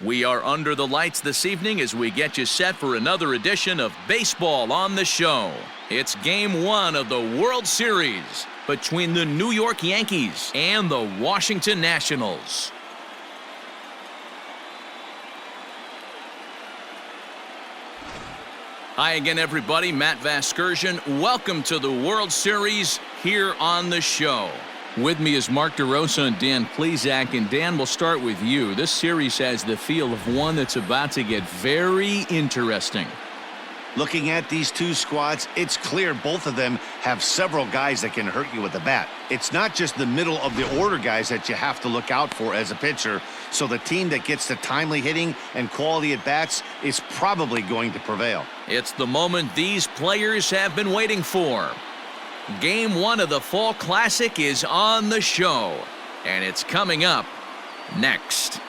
We are under the lights this evening as we get you set for another edition of Baseball on the Show. It's Game 1 of the World Series between the New York Yankees and the Washington Nationals. Hi again, everybody. Matt Vasgersian. Welcome to the World Series here on the show. With me is Mark DeRosa and Dan Plesac. And Dan, we'll start with you. This series has the feel of one that's about to get very interesting. Looking at these two squads, it's clear both of them have several guys that can hurt you with the bat. It's not just the middle of the order guys that you have to look out for as a pitcher. So the team that gets the timely hitting and quality at bats is probably going to prevail. It's the moment these players have been waiting for. Game 1 of the Fall Classic is on the show, and it's coming up next.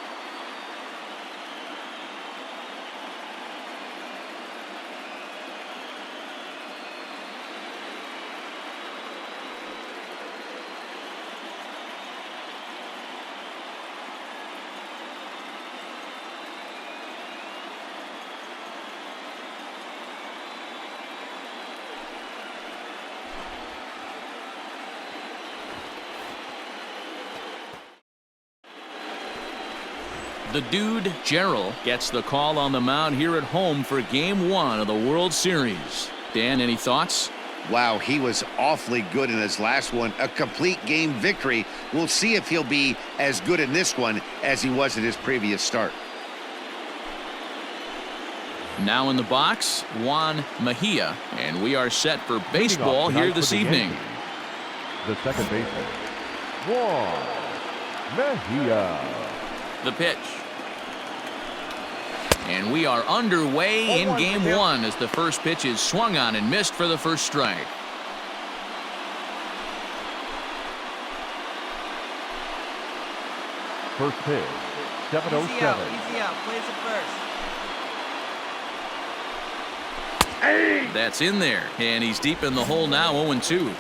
The dude, Gerald, gets the call on the mound here at home for Game 1 of the World Series. Dan, any thoughts? Wow, he was awfully good in his last one. A complete game victory. We'll see if he'll be as good in this one as he was in his previous start. Now in the box, Juan Mejia, and we are set for baseball here this evening. The second baseman, Juan Mejia. The pitch. And we are underway in Game 1 as the first pitch is swung on and missed for the first strike. First pitch, 7:07. Easy out, plays it first. Hey! That's in there, and he's deep in the hole now, 0-2.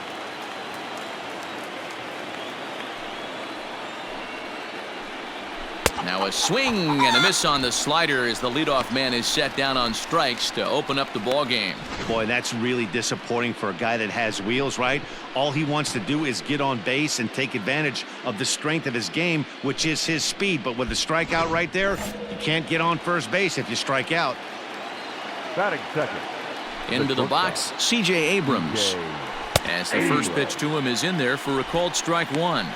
Now a swing and a miss on the slider as the leadoff man is set down on strikes to open up the ball game. Boy, that's really disappointing for a guy that has wheels, right? All he wants to do is get on base and take advantage of the strength of his game, which is his speed. But with the strikeout right there, you can't get on first base if you strike out. Batting second. Into the box, C.J. Abrams. As the first pitch to him is in there for a called strike one.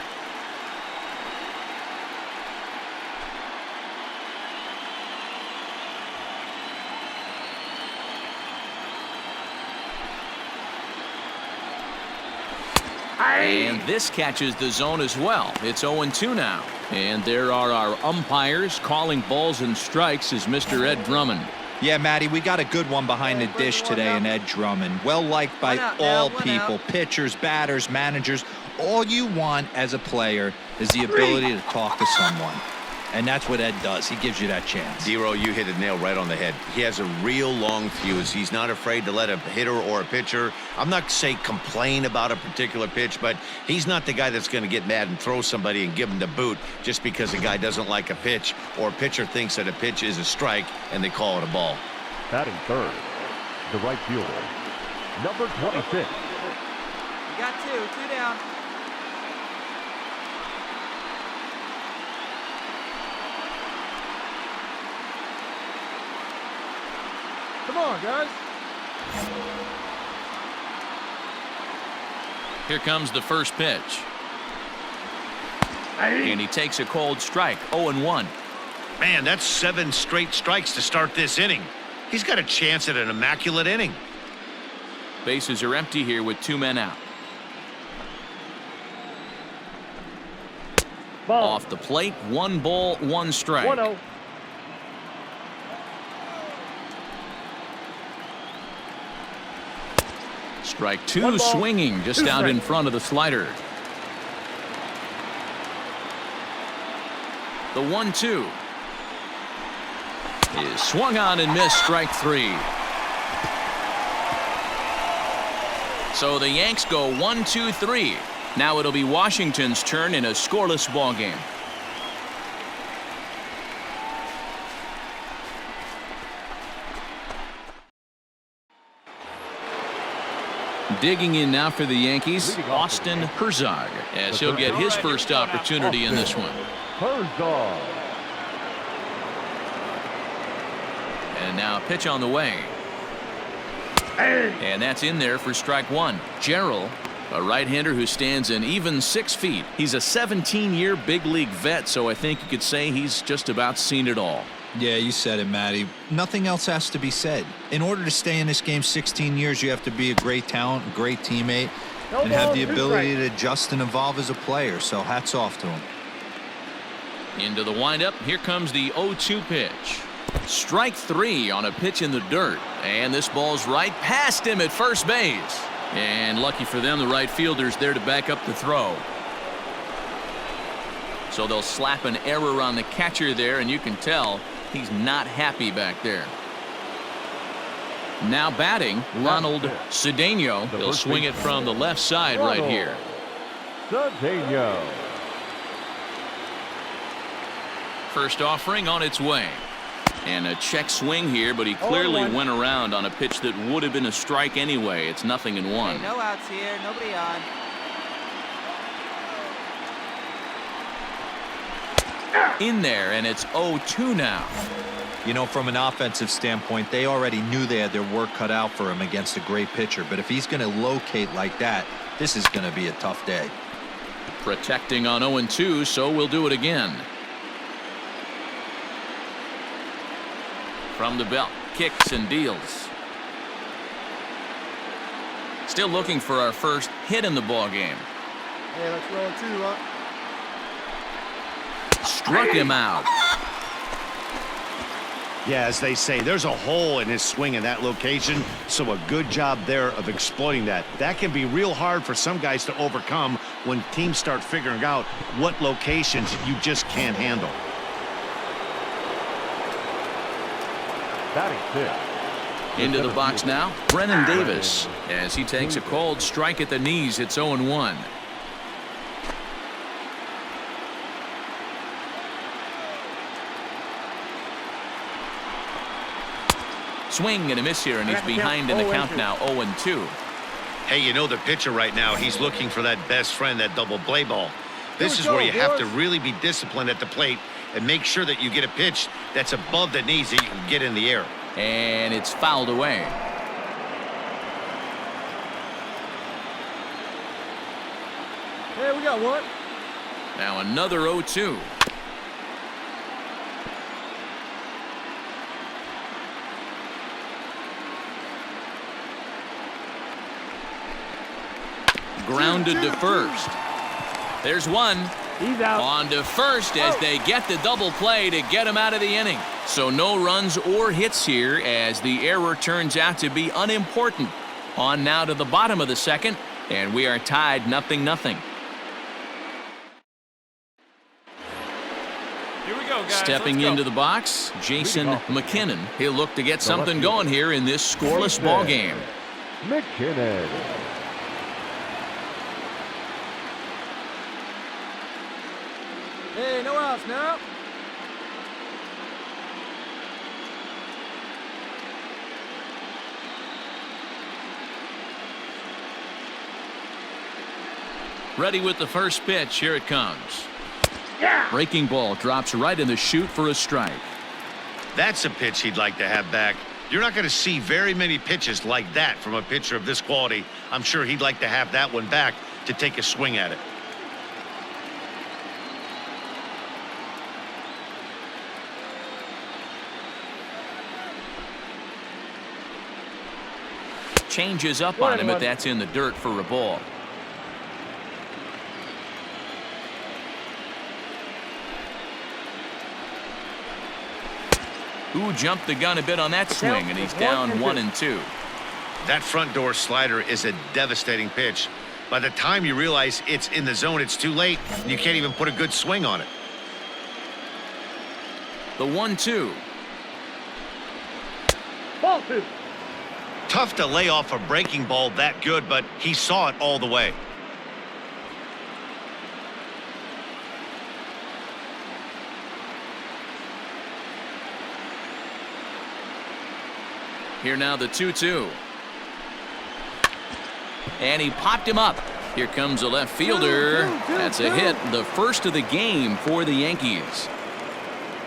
And this catches the zone as well. It's 0-2 now. And there are our umpires calling balls and strikes as Mr. Ed Drummond. Yeah, Matty, we got a good one behind the dish today in Ed Drummond. Well-liked by all people, pitchers, batters, managers. All you want as a player is the ability to talk to someone. And that's what Ed does. He gives you that chance. Dero, you hit the nail right on the head. He has a real long fuse. He's not afraid to let a hitter or a pitcher, I'm not saying complain about a particular pitch, but he's not the guy that's going to get mad and throw somebody and give him the boot just because a guy doesn't like a pitch or a pitcher thinks that a pitch is a strike and they call it a ball. Batting third, the right fielder, number 26. You got two down. Come on, guys. Here comes the first pitch. And he takes a cold strike, 0-1. Man, that's 7 straight strikes to start this inning. He's got a chance at an immaculate inning. Bases are empty here with 2 men out. Ball. Off the plate, 1 ball, 1 strike. 1-0. Strike 2, swinging just out in front of the slider. The 1-2 is swung on and missed, strike 3. So the Yanks go 1-2-3. Now it'll be Washington's turn in a scoreless ball game. Digging in now for the Yankees, Austin Herzog, as he'll get his first opportunity in this one. Herzog. And now a pitch on the way. And that's in there for strike one. Gerald, a right-hander who stands an even 6 feet. He's a 17-year big league vet, so I think you could say he's just about seen it all. Yeah, you said it, Matty. Nothing else has to be said. In order to stay in this game 16 years, you have to be a great talent, a great teammate, and have the ability to adjust and evolve as a player. So hats off to him. Into the windup. Here comes the 0-2 pitch. Strike three on a pitch in the dirt. And this ball's right past him at first base. And lucky for them, the right fielder's there to back up the throw. So they'll slap an error on the catcher there, and you can tell he's not happy back there. Now batting, Ronald Cedeno. He'll swing it from the left side right here. Cedeno. First offering on its way. And a check swing here, but he clearly went around on a pitch that would have been a strike anyway. It's 0-1. Hey, no outs here. Nobody on. In there, and it's 0-2 now. You know, from an offensive standpoint, they already knew they had their work cut out for him against a great pitcher. But if he's going to locate like that, this is going to be a tough day. Protecting on 0-2, so we'll do it again. From the belt, kicks and deals. Still looking for our first hit in the ball game. Hey, let's roll two, huh? Struck him out. Yeah, as they say, there's a hole in his swing in that location, so a good job there of exploiting that. That can be real hard for some guys to overcome when teams start figuring out what locations you just can't handle. Batting fifth. Into the box now, Brennan Davis, as he takes a cold strike at the knees. It's 0-1. Swing and a miss here, and he's behind in the count now, 0-2. Hey, you know the pitcher right now, he's looking for that best friend, that double play ball. This is where you have to really be disciplined at the plate and make sure that you get a pitch that's above the knees that you can get in the air. And it's fouled away. Hey, we got one. Now another 0-2. Grounded to first. There's one. He's out. On to first as they get the double play to get him out of the inning. So no runs or hits here as the error turns out to be unimportant. On now to the bottom of the second, and we are tied 0-0. Here we go, guys. Stepping into the box, Jason McKinnon. He'll look to get something going here in this scoreless ball game. McKinnon. Hey, no outs now. Ready with the first pitch. Here it comes. Breaking ball drops right in the chute for a strike. That's a pitch he'd like to have back. You're not going to see very many pitches like that from a pitcher of this quality. I'm sure he'd like to have that one back to take a swing at it. Changes up on him, but that's in the dirt for a ball. Who jumped the gun a bit on that swing, and he's down 1-2. That front door slider is a devastating pitch. By the time you realize it's in the zone, it's too late, and you can't even put a good swing on it. The 1-2. Ball two. Tough to lay off a breaking ball that good, but he saw it all the way. Here now the 2-2. And he popped him up. Here comes a left fielder. That's a hit, the first of the game for the Yankees.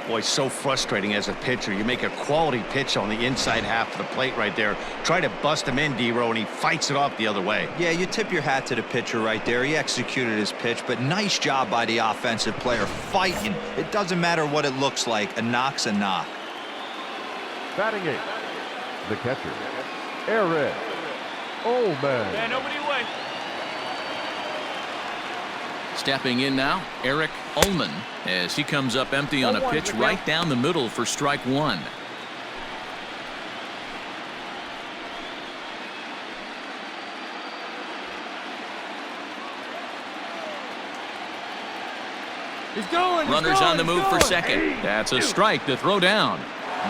Boy, so frustrating as a pitcher. You make a quality pitch on the inside half of the plate right there. Try to bust him in, D-Row, and he fights it off the other way. Yeah, you tip your hat to the pitcher right there. He executed his pitch, but nice job by the offensive player fighting. It doesn't matter what it looks like. A knock's a knock. Batting 8, the catcher, Eric Ullman. Yeah, nobody away. Stepping in now, Eric Ullman, as he comes up empty on a pitch right down the middle for strike one. He's going. Runners on the move for second. That's a strike to throw down.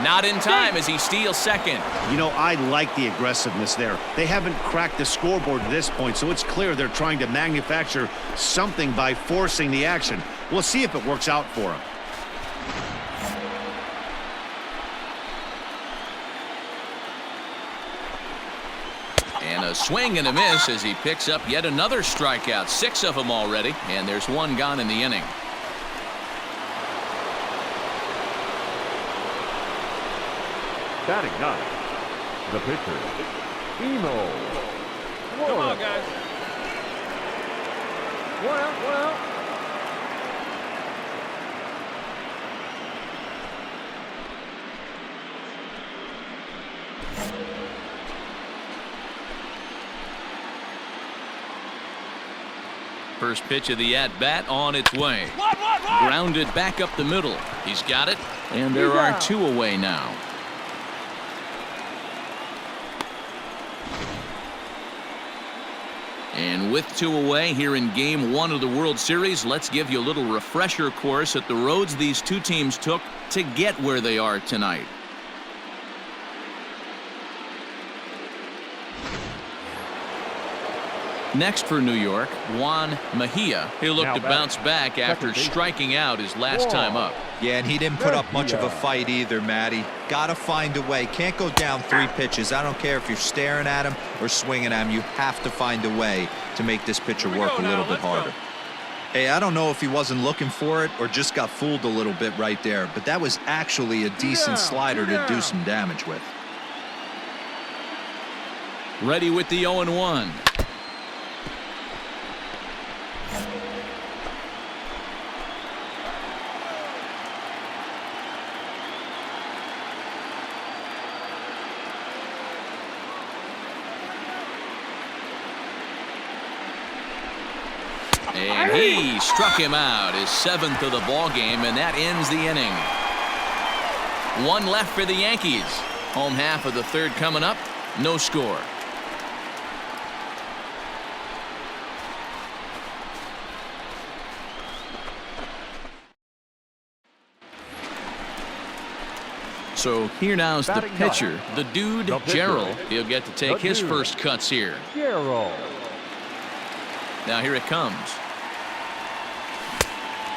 Not in time as he steals second. You know, I like the aggressiveness there. They haven't cracked the scoreboard to this point, so it's clear they're trying to manufacture something by forcing the action. We'll see if it works out for them. And a swing and a miss as he picks up yet another strikeout. 6 of them already, and there's one gone in the inning. Batting 9, the pitcher, Eno. Come on, guys. One out, one out. First pitch of the at-bat on its way. Grounded back up the middle. He's got it, and there are 2 away now. And with 2 away here in Game 1 of the World Series, let's give you a little refresher course at the roads these 2 teams took to get where they are tonight. Next for New York, Juan Mejia. He'll look to bounce back after striking out his last time up. Yeah, and he didn't put up much of a fight either, Matty. Got to find a way. Can't go down 3 pitches. I don't care if you're staring at him or swinging at him. You have to find a way to make this pitcher work a little bit harder. Hey, I don't know if he wasn't looking for it or just got fooled a little bit right there, but that was actually a decent slider to do some damage with. Ready with the 0-1. And he struck him out, his 7th of the ball game, and that ends the inning. 1 left for the Yankees. Home half of the 3rd coming up. No score. So here now's the pitcher, the dude, Gerald. He'll get to take his first cuts here. Gerald. Now here it comes.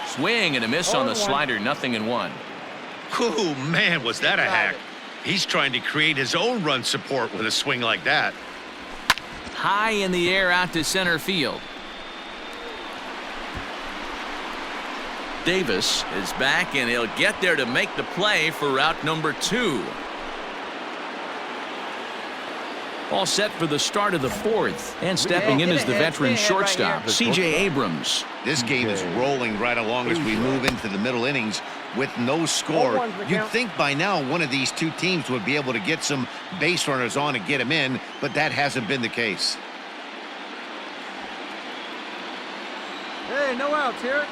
Swing and a miss on the slider, 0-1. Ooh, man, was that a hack. He's trying to create his own run support with a swing like that. High in the air out to center field. Davis is back, and he'll get there to make the play for route number 2. All set for the start of the 4th. And stepping in is the veteran shortstop, C.J. Abrams. This game is rolling right along as we move into the middle innings with no score. You'd think by now one of these 2 teams would be able to get some base runners on and get them in, but that hasn't been the case. Hey, no outs here.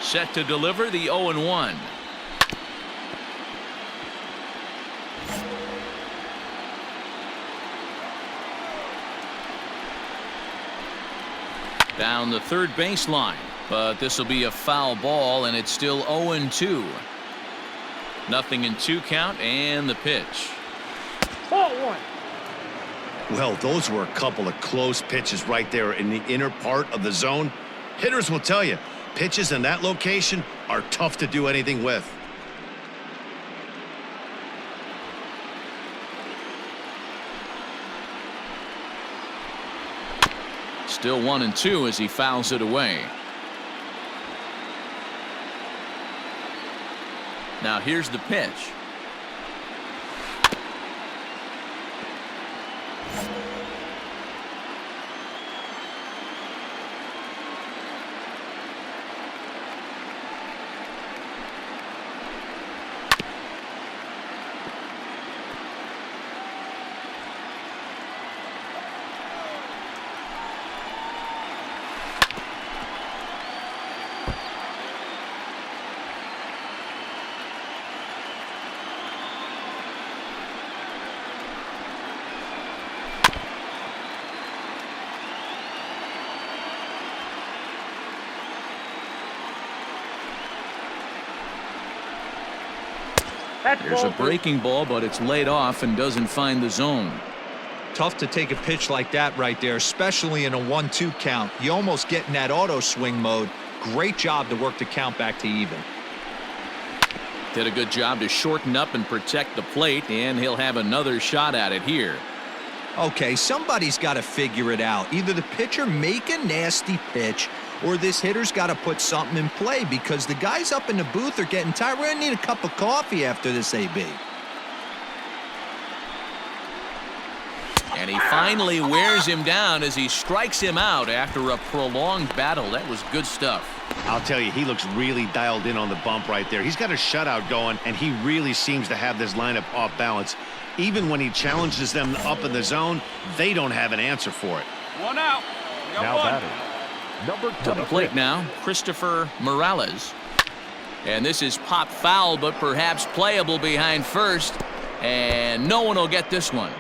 Set to deliver the 0-1. Down the 3rd baseline, but this will be a foul ball, and it's still 0-2. 0-2 count, and the pitch. Ball 1. Well, those were a couple of close pitches right there in the inner part of the zone. Hitters will tell you, Pitches in that location are tough to do anything with. Still 1-2 as he fouls it away. Now here's the pitch. There's a breaking ball, but it's laid off and doesn't find the zone. Tough to take a pitch like that right there, especially in a 1-2 count. You almost get in that auto swing mode. Great job to work the count back to even. Did a good job to shorten up and protect the plate, and he'll have another shot at it here. Okay, somebody's got to figure it out. Either the pitcher make a nasty pitch, or this hitter's got to put something in play, because the guys up in the booth are getting tired. We're going to need a cup of coffee after this, AB. And he finally wears him down as he strikes him out after a prolonged battle. That was good stuff. I'll tell you, he looks really dialed in on the bump right there. He's got a shutout going, and he really seems to have this lineup off balance. Even when he challenges them up in the zone, they don't have an answer for it. One out. We got Now one. batting, number To the plate 26. now, Christopher Morales. And this is pop foul, but perhaps playable behind first. And no one will get this one.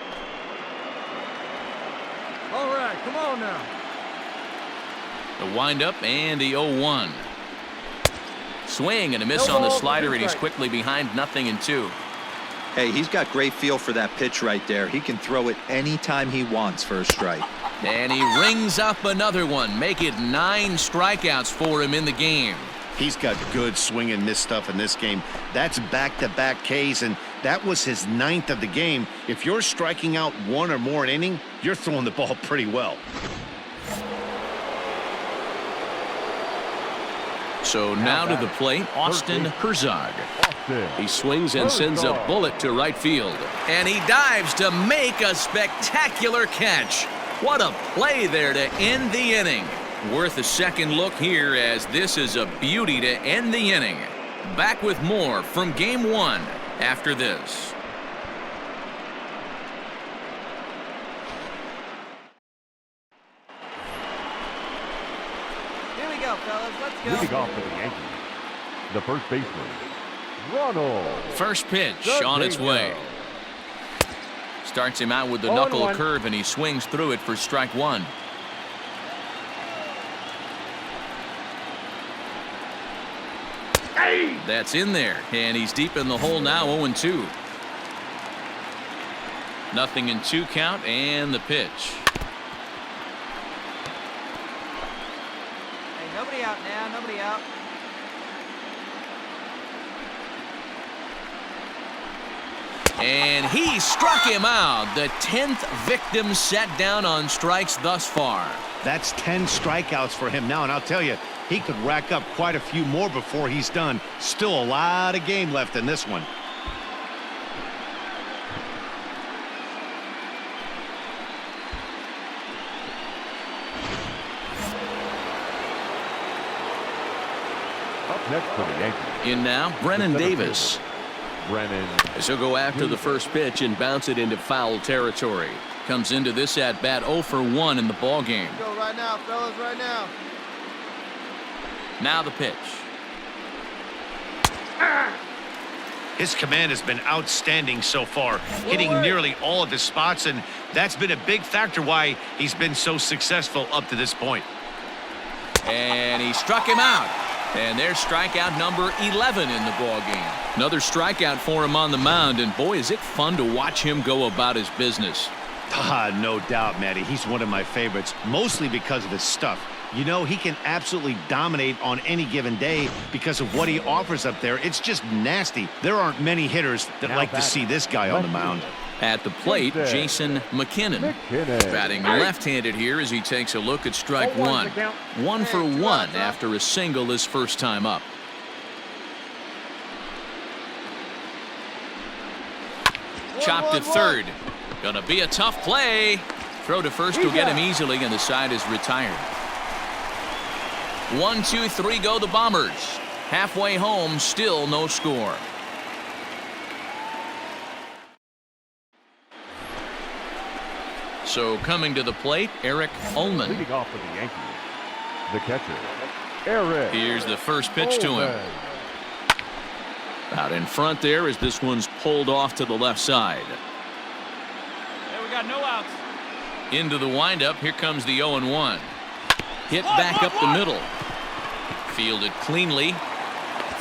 All right, come on now. The windup and the 0-1. Swing and a miss on the slider, and he's quickly behind 0-2. Hey, he's got great feel for that pitch right there. He can throw it anytime he wants for a strike. And he rings up another one. Make it 9 strikeouts for him in the game. He's got good swing and miss stuff in this game. That's back-to-back Ks, and that was his 9th of the game. If you're striking out 1 or more an inning, you're throwing the ball pretty well. So now to the plate, Austin Herzog. He swings and sends a bullet to right field. And he dives to make a spectacular catch. What a play there to end the inning. Worth a second look here, as this is a beauty to end the inning. Back with more from Game 1 after this. Here we go, fellas. Let's go. Leading off for the Yankees, the first baseman, Ronald. First pitch Good on its bingo. way. Starts him out with the 0-1. knuckle curve, and he swings through it for strike 1. That's in there, and he's deep in the hole now, 0-2. 0-2 count, and the pitch. Hey, nobody out now. Nobody out. And he struck him out. The 10th victim set down on strikes thus far. That's 10 strikeouts for him now, and I'll tell you, he could rack up quite a few more before he's done. Still a lot of game left in this one. Up next for the Yankees, In now, Brennan the center Davis. fielder, Brennan. As he'll go after the first pitch and bounce it into foul territory. Comes into this at-bat 0 for 1 in the ball game. Go right now, fellas, right now. Now the pitch. His command has been outstanding so far, hitting nearly all of his spots, and that's been a big factor why he's been so successful up to this point. And he struck him out. And there's strikeout number 11 in the ball game. Another strikeout for him on the mound, and boy, is it fun to watch him go about his business. No doubt, Matty. He's one of my favorites, mostly because of his stuff. You know, he can absolutely dominate on any given day because of what he offers up there. It's just nasty. There aren't many hitters that like to see this guy on the mound. At the plate, Jason McKinnon. Batting left-handed here as he takes a look at strike one. 1 for 1 after a single his first time up. Chopped to third. Gonna be a tough play. Throw to first will get him easily, and the side is retired. 1, 2, 3 go the Bombers. Halfway home, still no score. So coming to the plate, Eric Ullman. Leading off for the Yankees, the catcher, Eric. Here's the first pitch to him. Out in front there as this one's pulled off to the left side. Hey, we got no outs. Into the windup, here comes the 0-1. Hit back up the middle. Fielded cleanly.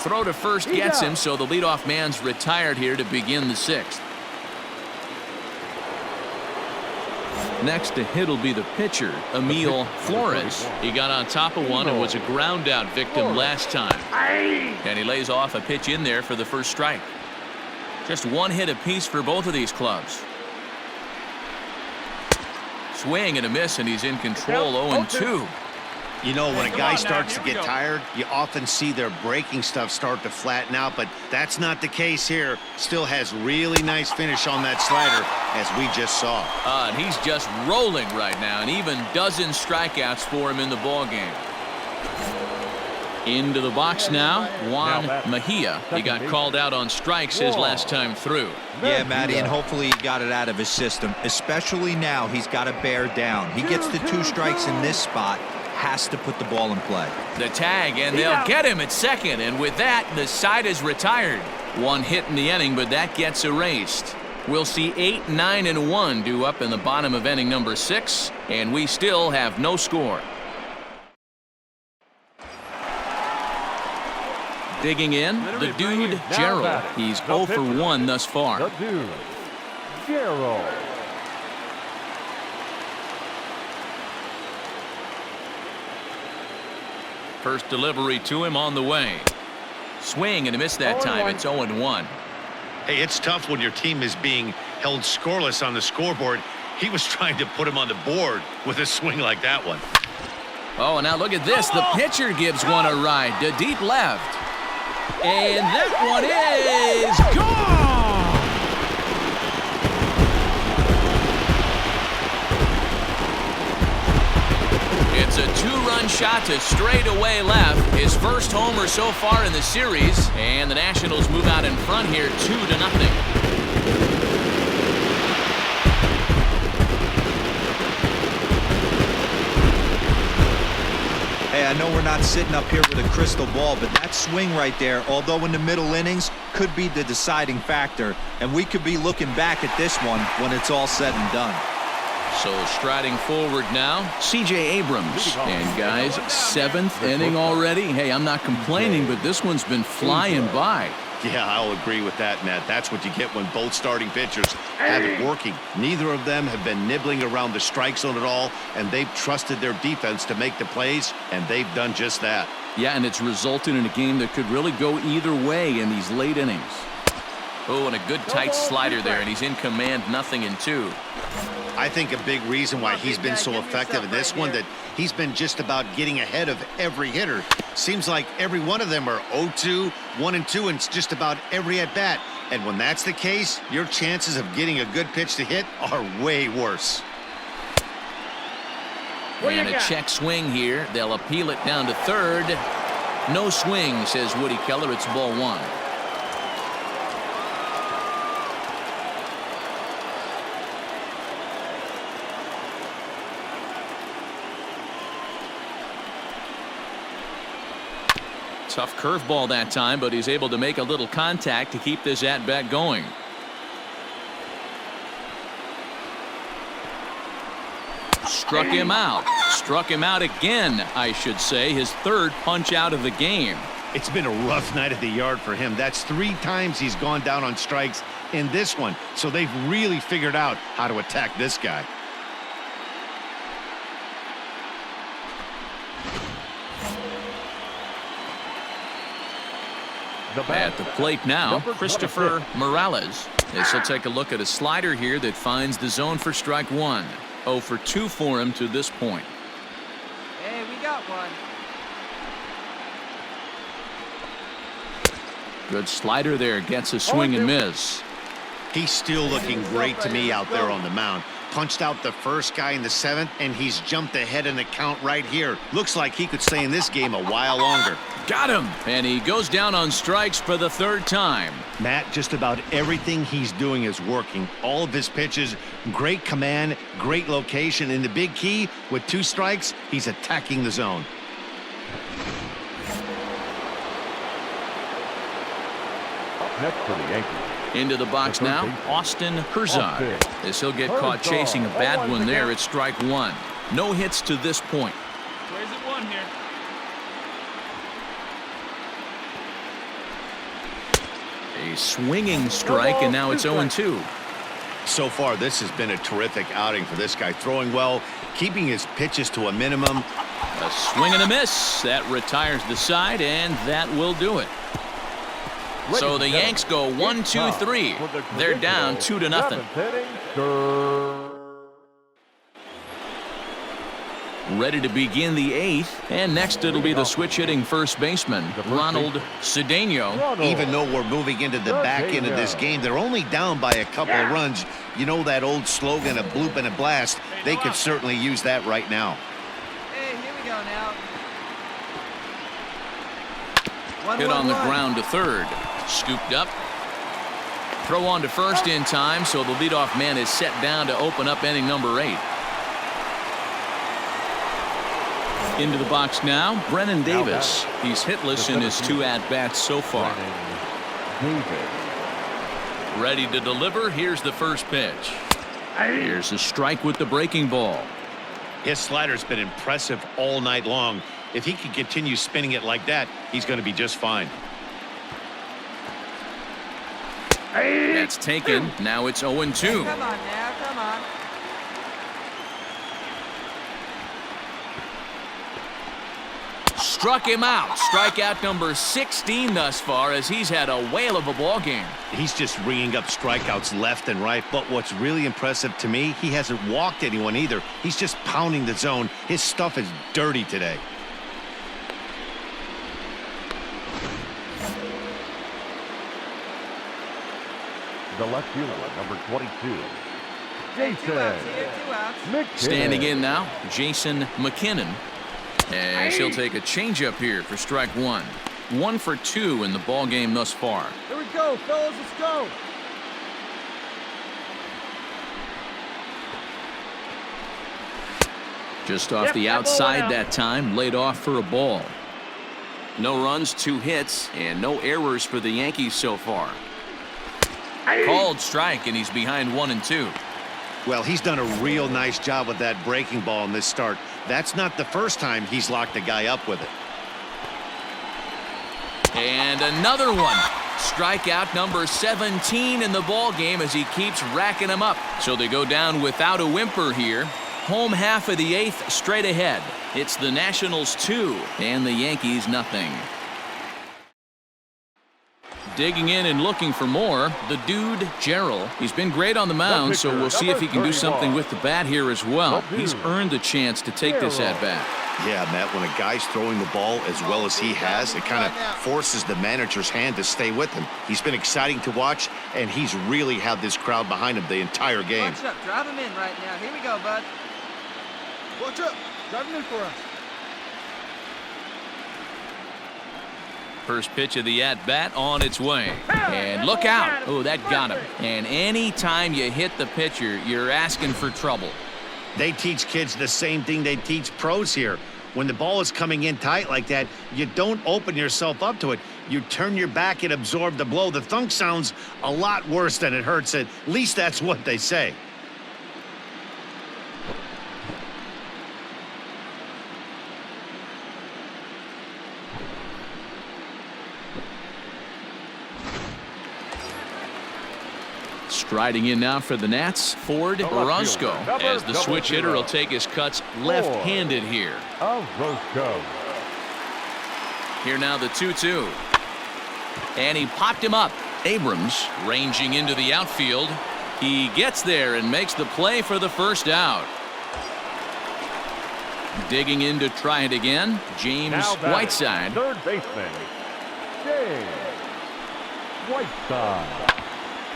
Throw to first gets him, so the leadoff man's retired here to begin the 6th. Next to hit will be the pitcher, Emil Flores. He got on top of one and was a ground out victim last time. And he lays off a pitch in there for the first strike. Just one hit apiece for both of these clubs. Swing and a miss, and he's in control. 0-2. You know, when a guy starts to get tired, you often see their breaking stuff start to flatten out, but that's not the case here. Still has really nice finish on that slider, as we just saw. And he's just rolling right now, and even dozen strikeouts for him in the ballgame. Into the box now, Juan Mejia. He got called out on strikes his last time through. Yeah, Matty, and hopefully he got it out of his system. Especially now, he's got to bear down. He gets the 2 strikes in this spot. Has to put the ball in play. The tag, and they'll get him at second, and with that, the side is retired. One hit in the inning, but that gets erased. We'll see 8, 9, and 1 due up in the bottom of inning number 6, and we still have no score. Digging in, the dude, Gerald. He's 0 for 1 thus far. The dude, Gerald. First delivery to him on the way. Swing and a miss that time. It's 0-1. Hey, it's tough when your team is being held scoreless on the scoreboard. He was trying to put him on the board with a swing like that one. Oh, and now look at this. The pitcher gives one a ride to deep left. And that one is gone! It's a 2-run shot to straightaway left. His first homer so far in the series. And the Nationals move out in front here 2-0. Hey, I know we're not sitting up here with a crystal ball, but that swing right there, although in the middle innings, could be the deciding factor. And we could be looking back at this one when it's all said and done. So striding forward now, C.J. Abrams. And guys, 7th inning already. Hey, I'm not complaining, but this one's been flying by. Yeah, I'll agree with that, Matt. That's what you get when both starting pitchers have it working. Neither of them have been nibbling around the strike zone at all, and they've trusted their defense to make the plays, and they've done just that. Yeah, and it's resulted in a game that could really go either way in these late innings. Oh, and a good tight slider there, and he's in command, 0-2. I think a big reason why he's been so effective in this one that he's been just about getting ahead of every hitter. Seems like every one of them are 0-2, 1-2, and just about every at-bat. And when that's the case, your chances of getting a good pitch to hit are way worse. And a check swing here. They'll appeal it down to third. No swing, says Woody Keller. It's ball 1. Tough curveball that time, but he's able to make a little contact to keep this at-bat going. Struck him out. Struck him out again, I should say. His 3rd punch out of the game. It's been a rough night at the yard for him. That's 3 times he's gone down on strikes in this one. So they've really figured out how to attack this guy. At the plate now, Christopher Morales. As he'll take a look at a slider here that finds the zone for strike one. 0 for 2 for him to this point. Hey, we got one. Good slider there, gets a swing and miss. He's still looking great to me out there on the mound. Punched out the first guy in the 7th, and he's jumped ahead in the count right here. Looks like he could stay in this game a while longer. Got him! And he goes down on strikes for the 3rd time. Matt, just about everything he's doing is working. All of his pitches, great command, great location, and the big key, with 2 strikes, he's attacking the zone. Up next for the Yankees. Into the box now, Austin Herzog. As he'll get caught chasing a bad one there at strike one. No hits to this point. Plays it 1 here. A swinging strike, and now it's 0-2. So far, this has been a terrific outing for this guy. Throwing well, keeping his pitches to a minimum. A swing and a miss. That retires the side, and that will do it. So the Yanks go 1-2-3. They're down 2-0. Ready to begin the 8th, and next it'll be the switch-hitting first baseman, Ronald Cedeno. Even though we're moving into the back end of this game, they're only down by a couple of runs. You know that old slogan, a bloop and a blast. They could certainly use that right now. Hey, here we go now. Hit on the ground to third. Scooped up. Throw on to first in time, so the leadoff man is set down to open up inning number 8. Into the box now, Brennan Davis. He's hitless in his 2 at-bats so far. Ready to deliver. Here's the first pitch. Here's a strike with the breaking ball. His slider's been impressive all night long. If he can continue spinning it like that, he's going to be just fine. That's taken. Now it's 0-2. Come on now, come on. Struck him out. Strikeout number 16 thus far, as he's had a whale of a ball game. He's just ringing up strikeouts left and right. But what's really impressive to me, he hasn't walked anyone either. He's just pounding the zone. His stuff is dirty today. The left fielder, number 22. Hey, 2 outs here, 2 outs. Standing in now, Jason McKinnon. As he'll take a changeup here for strike one. 1 for 2 in the ball game thus far. Here we go, fellas, let's go. Just off the outside that time, laid off for a ball. No runs, 2 hits, and no errors for the Yankees so far. Called strike, and he's behind 1-2. Well, he's done a real nice job with that breaking ball in this start. That's not the first time he's locked a guy up with it. And another one. Strikeout number 17 in the ball game as he keeps racking them up. So they go down without a whimper here. Home half of the 8th straight ahead. It's the Nationals 2 and the Yankees nothing. Digging in and looking for more, the dude, Gerald. He's been great on the mound, so we'll see if he can do something with the bat here as well. He's earned the chance to take this at-bat. Yeah, Matt, when a guy's throwing the ball as well as he has, it kind of forces the manager's hand to stay with him. He's been exciting to watch, and he's really had this crowd behind him the entire game. Watch up, drive him in right now. Here we go, bud. Watch up, drive him in for us. First pitch of the at-bat on its way. And look out. Oh, that got him. And any time you hit the pitcher, you're asking for trouble. They teach kids the same thing they teach pros here. When the ball is coming in tight like that, you don't open yourself up to it. You turn your back and absorb the blow. The thunk sounds a lot worse than it hurts. At least that's what they say. Striding in now for the Nats, Ford Orozco. As the switch hitter will take his cuts left-handed here. Orozco. Here now the 2-2. And he popped him up. Abrams ranging into the outfield. He gets there and makes the play for the first out. Digging in to try it again, James Whiteside. Third baseman, James Whiteside.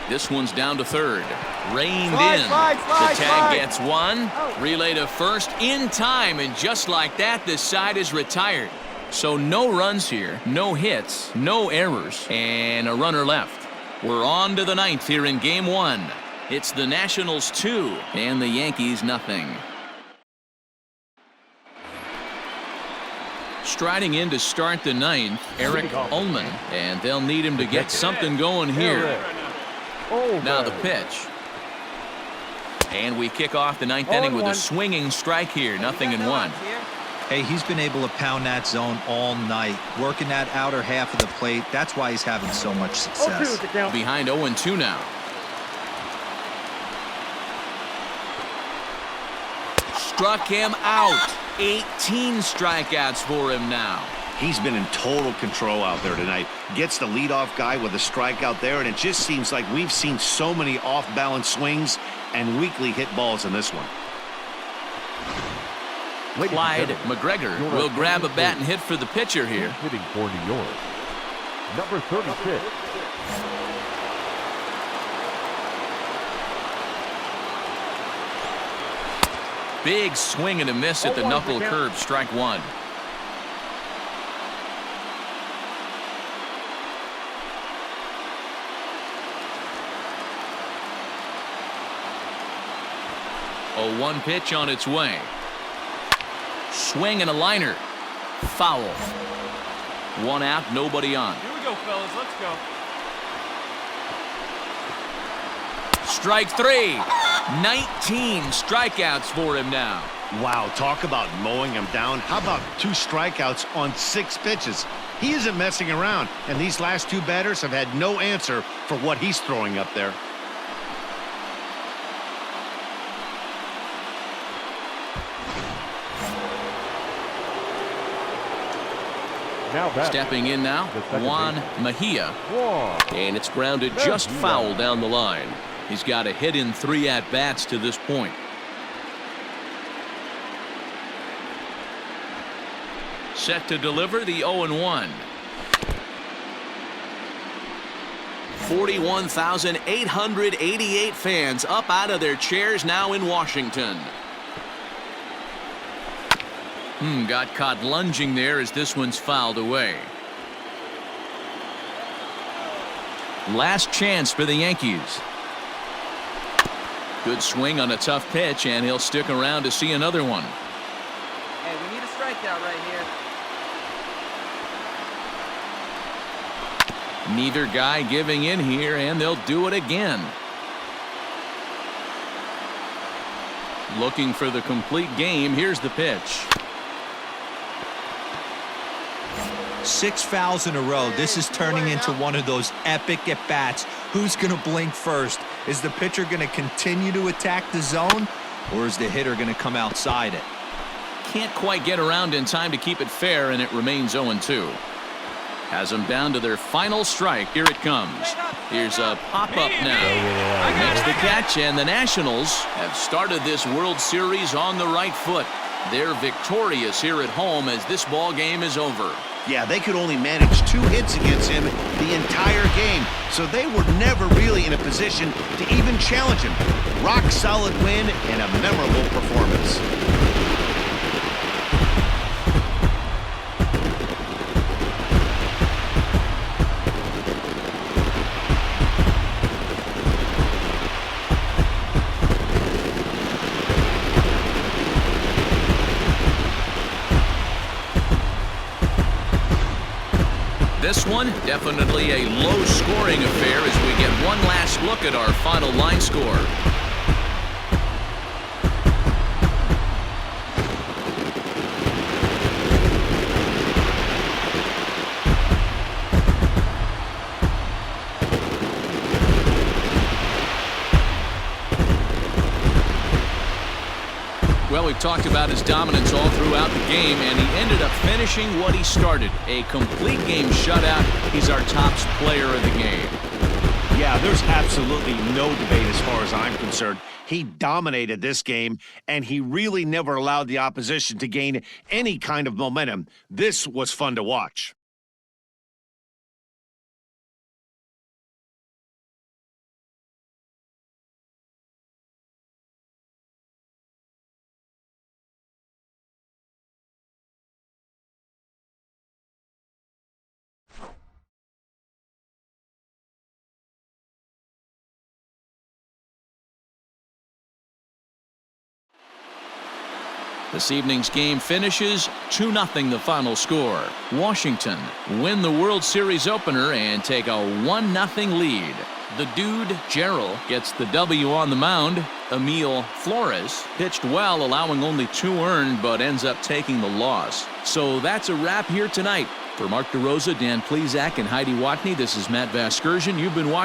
This one's down to third. Reined Slide, in. slide, slide, The tag slide. gets one. Relay to first in time, and just like that, the side is retired. So no runs here, no hits, no errors, and a runner left. We're on to the ninth here in game one. It's the Nationals 2 and the Yankees nothing. Striding in to start the ninth, Eric Ullman, and they'll need him to get something going here. Now the pitch. And we kick off the ninth inning with a swinging strike here. 0-1. Hey, he's been able to pound that zone all night, working that outer half of the plate. That's why he's having so much success. Behind 0-2 now. Struck him out. 18 strikeouts for him now. He's been in total control out there tonight. Gets the leadoff guy with a strikeout there, and it just seems like we've seen so many off-balance swings and weakly hit balls in this one. Clyde McGregor will grab a bat and hit for the pitcher here. Hitting for New York, number 36. Big swing and a miss at the knuckle curve. Strike one. A 1 pitch on its way. Swing and a liner. Foul. 1 out, nobody on. Here we go, fellas. Let's go. Strike 3. 19 strikeouts for him now. Wow, talk about mowing him down. How about 2 strikeouts on 6 pitches? He isn't messing around, and these last 2 batters have had no answer for what he's throwing up there. Stepping in now, Juan Mejia. And it's grounded just foul down the line. He's got a hit in 3 at-bats to this point. Set to deliver the 0-1. 41,888 fans up out of their chairs now in Washington. Got caught lunging there as this one's fouled away. Last chance for the Yankees. Good swing on a tough pitch, and he'll stick around to see another one. Hey, we need a strikeout right here. Neither guy giving in here, and they'll do it again. Looking for the complete game. Here's the pitch. 6 fouls in a row. This is turning into one of those epic at-bats. Who's going to blink first? Is the pitcher going to continue to attack the zone, or is the hitter going to come outside it? Can't quite get around in time to keep it fair, and it remains 0-2. Has them down to their final strike. Here it comes. Here's a pop-up now. Makes the catch, and the Nationals have started this World Series on the right foot. They're victorious here at home as this ball game is over. Yeah, they could only manage 2 hits against him the entire game, so they were never really in a position to even challenge him. Rock solid win and a memorable performance. This one, definitely a low-scoring affair as we get one last look at our final line score. Well, we've talked about his dominance all throughout the game, and he ended up finishing what he started. A complete game shutout. He's our top player of the game. Yeah, there's absolutely no debate as far as I'm concerned. He dominated this game, and he really never allowed the opposition to gain any kind of momentum. This was fun to watch. This evening's game finishes 2-0 the final score. Washington win the World Series opener and take a 1-0 lead. The dude, Gerald, gets the W on the mound. Emil Flores pitched well, allowing only 2 earned, but ends up taking the loss. So that's a wrap here tonight. For Mark DeRosa, Dan Plesac, and Heidi Watney, this is Matt Vasgersian. You've been watching